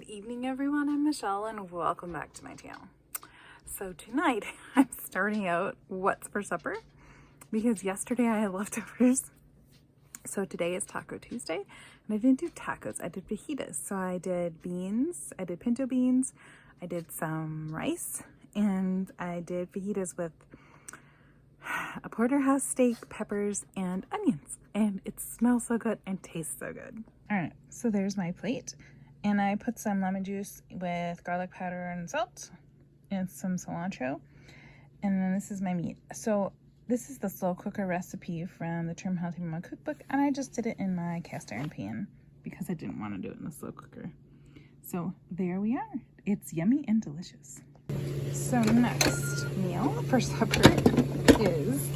Good evening, everyone. I'm Michelle, and welcome back to my channel. So tonight, I'm starting out what's for supper because yesterday I had leftovers. So today is Taco Tuesday, and I didn't do tacos. I did fajitas. So I did beans. I did pinto beans. I did some rice, and I did fajitas with a porterhouse steak, peppers, and onions. And it smells so good and tastes so good. All right, so there's my plate. And I put some lemon juice with garlic powder and salt and some cilantro. And then this is my meat. So this is the slow cooker recipe from the Trim Healthy Mama cookbook. And I just did it in my cast iron pan because I didn't want to do it in the slow cooker. So there we are. It's yummy and delicious. So next meal for supper is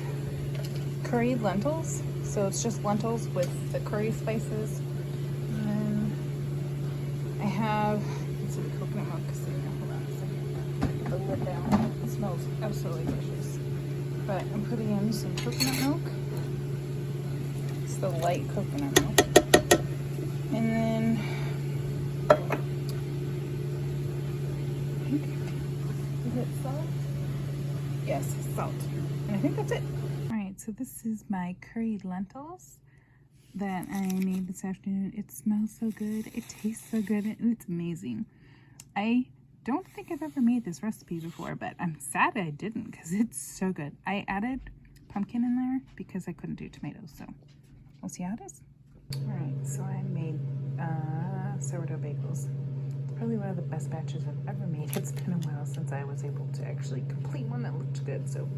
curried lentils. So it's just lentils with the curry spices. I have, let's see, the coconut milk. Hold on a second. The lid down. It smells absolutely delicious. But I'm putting in some coconut milk. It's the light coconut milk. And then, I think, is it salt? Yes, salt. And I think that's it. All right, so this is my curried lentils that I made this afternoon. It smells so good, it tastes so good, and it's amazing. I don't think I've ever made this recipe before, but I'm sad I didn't because it's so good. I added pumpkin in there because I couldn't do tomatoes, so we'll see how it is. All right, so I made sourdough bagels. It's probably one of the best batches I've ever made. It's been a while since I was able to actually complete one that looked good, so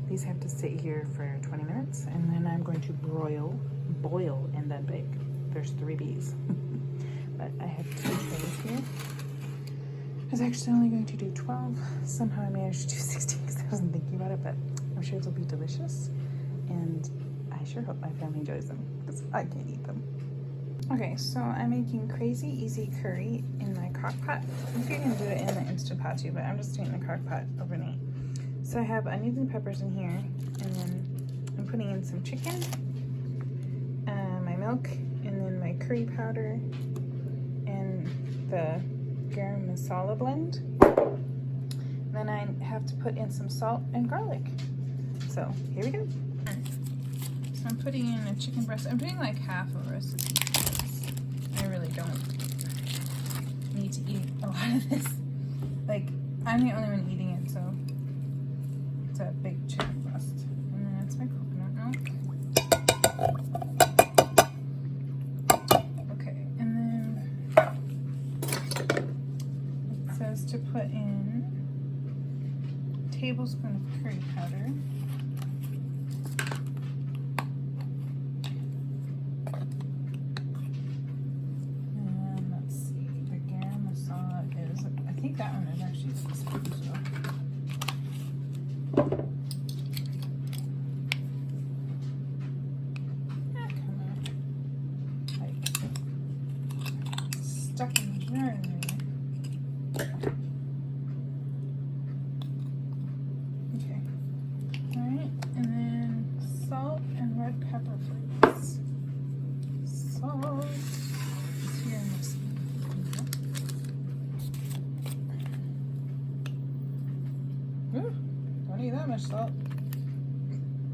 these have to sit here for 20 minutes, and then I'm going to boil, and then bake. There's 3 B's. But I have 2 trays here. I was actually only going to do 12. Somehow I managed to do 16 because I wasn't thinking about it, but I'm sure it'll be delicious. And I sure hope my family enjoys them because I can't eat them. Okay, so I'm making crazy easy curry in my crock pot. You can do it in the Instant Pot too, but I'm just doing the crock pot overnight. So I have onions and peppers in here, and then I'm putting in some chicken, my milk, and then my curry powder, and the garam masala blend. And then I have to put in some salt and garlic. So here we go. So I'm putting in a chicken breast. I'm doing like half of a recipe because I really don't need to eat a lot of this. Like, I'm the only one eating it, so it's a big chicken breast. And then that's my coconut milk. Okay, and then it says to put in a tablespoon of curry powder. And let's see, the garam masala is, I think that one is actually 6 spoons. So. Stuck in the jar there. Okay. Alright, and then salt and red pepper flakes. Salt is here in this. Ooh, don't need that much salt.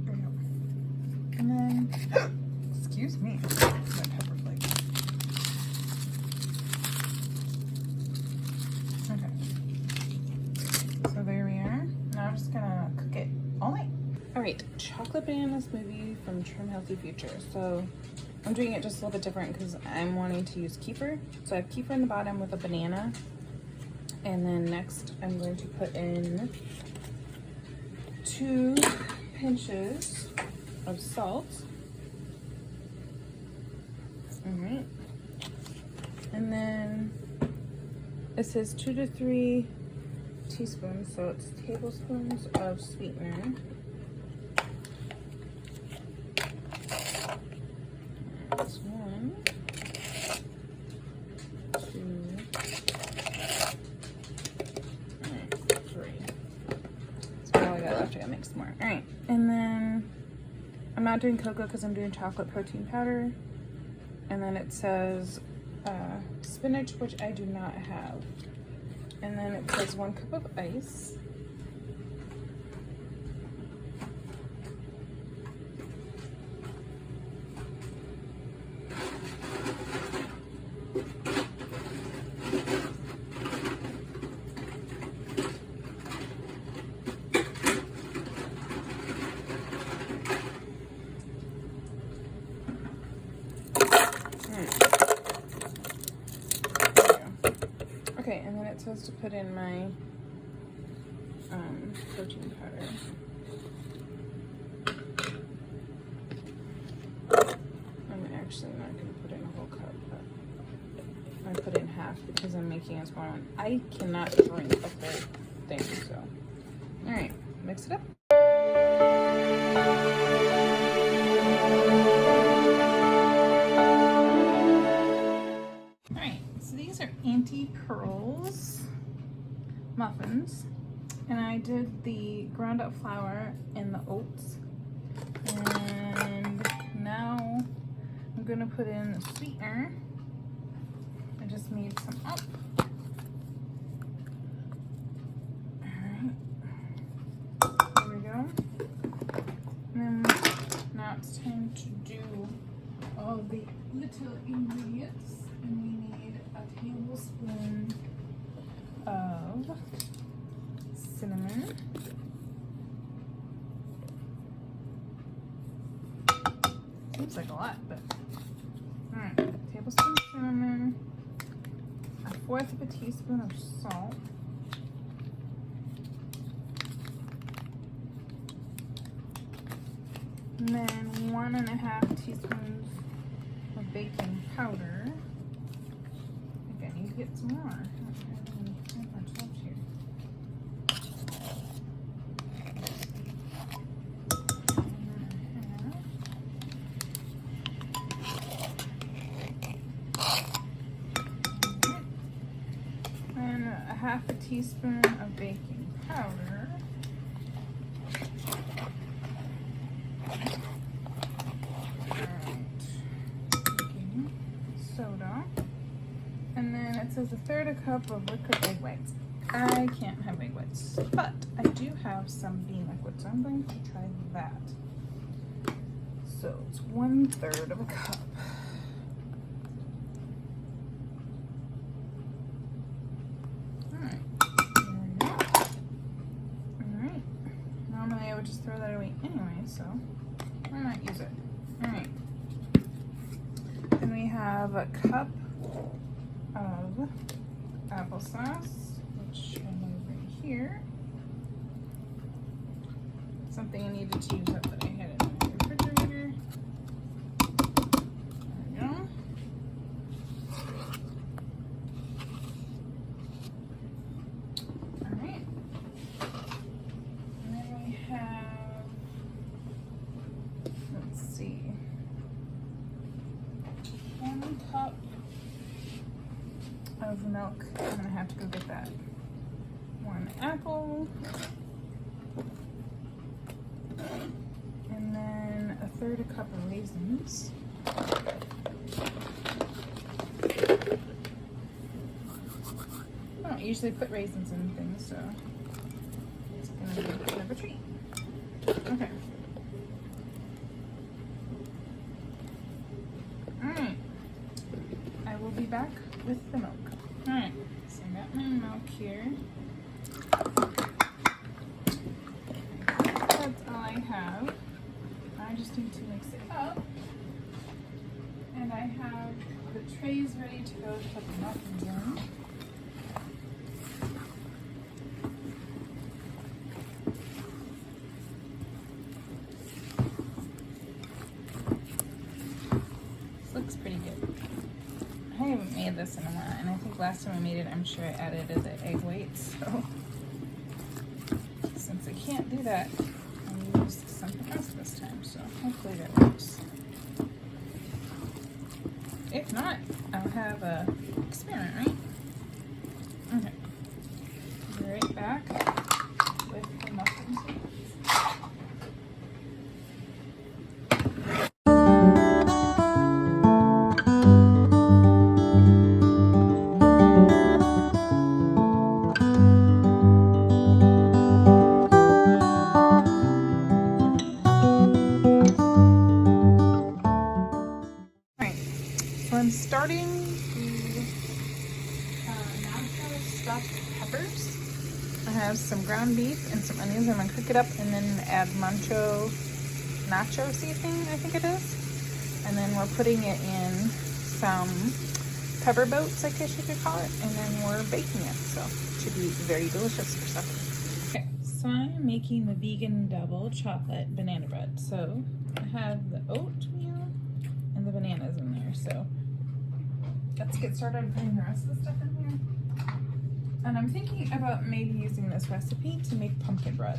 There we go. And then, excuse me, red pepper flakes. So there we are. Now I'm just gonna cook it all night. All right, chocolate banana smoothie from Trim Healthy Future. So I'm doing it just a little bit different because I'm wanting to use kefir. So I have kefir in the bottom with a banana. And then next I'm going to put in 2 pinches of salt. All right. And then it says 2 to 3 teaspoons, so it's tablespoons of sweetener. That's 1, 2, 3. That's all I got left. I gotta make some more. All right, and then I'm not doing cocoa because I'm doing chocolate protein powder. And then it says spinach, which I do not have. And then it says 1 cup of ice. Okay, and then it says to put in my protein powder. I'm actually not going to put in a whole cup, but I put in half because I'm making a small one. I cannot drink the whole thing, so. Alright, mix it up. These are Aunty Pearls muffins, and I did the ground up flour and the oats, and now I'm gonna put in the sweetener. I just made some up. Alright, there we go. And then now it's time to do all the little ingredients, and we need a tablespoon of cinnamon, seems like a lot, but alright, tablespoon of cinnamon, 1/4 of a teaspoon of salt, and then 1.5 teaspoons of baking powder. I need to get some more. I don't have much left here. And 1/2 teaspoon of baking powder. Baking soda. And then it says 1/3 cup of liquid egg whites. I can't have egg whites, but I do have some bean liquid, so I'm going to try that. So it's 1/3 of a cup. Alright, there we go. Alright, normally I would just throw that away anyway, so why not use it? Alright, then we have a cup of applesauce, which I have right here. Something I needed to use up that I had in my refrigerator. There we go. Alright. And then we have, let's see, 1 cup of milk. I'm gonna have to go get that. 1 apple, and then 1/3 cup of raisins. I don't usually put raisins in things, so it's gonna be a bit of a treat. Okay. Alright. I will be back with the milk. Alright, so I got my milk here. That's all I have. I just need to mix it up. And I have the trays ready to go to put the muffins in. This looks pretty good. I haven't made this in a while, and I think last time I made it, I'm sure I added the egg whites, so since I can't do that, I'll use something else this time, so hopefully that works. If not, I'll have a experiment, right? Okay. Be right back with the muffins. ground beef and some onions. I'm gonna cook it up and then add nacho seasoning, I think it is. And then we're putting it in some pepper boats, I guess you could call it. And then we're baking it. So it should be very delicious for supper. Okay, so I'm making the vegan double chocolate banana bread. So I have the oatmeal and the bananas in there. So let's get started putting the rest of the stuff in here. And I'm thinking about maybe using this recipe to make pumpkin bread.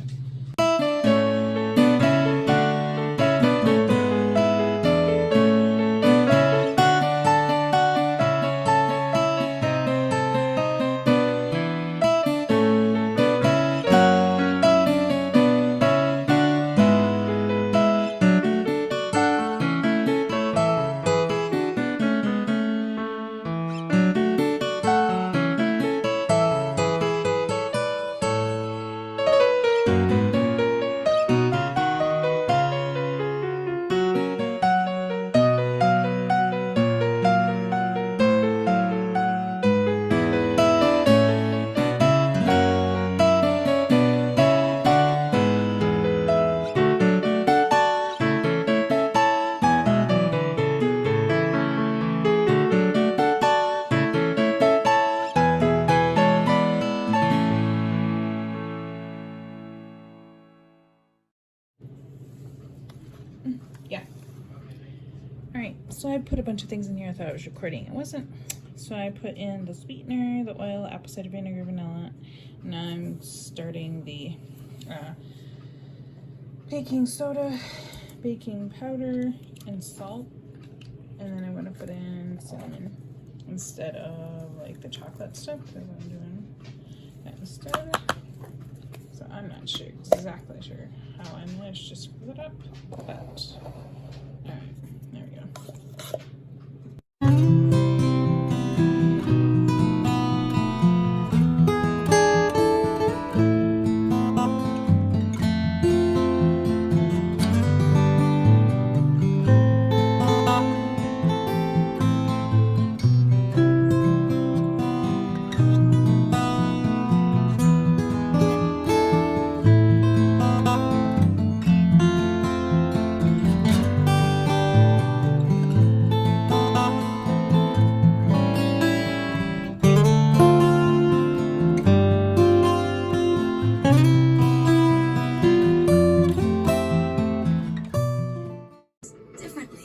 Yeah. Alright, so I put a bunch of things in here. I thought I was recording. It wasn't. So I put in the sweetener, the oil, apple cider vinegar, vanilla. Now I'm starting the baking soda, baking powder, and salt. And then I'm going to put in cinnamon instead of like the chocolate stuff, because I'm doing that instead. So I'm not exactly sure how I managed to screw it up, but alright, there we go.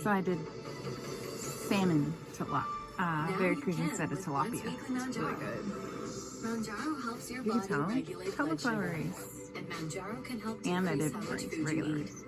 So I did salmon Veracruz instead of tilapia. It's really good. You can tell cauliflower rice. And I did regular rice.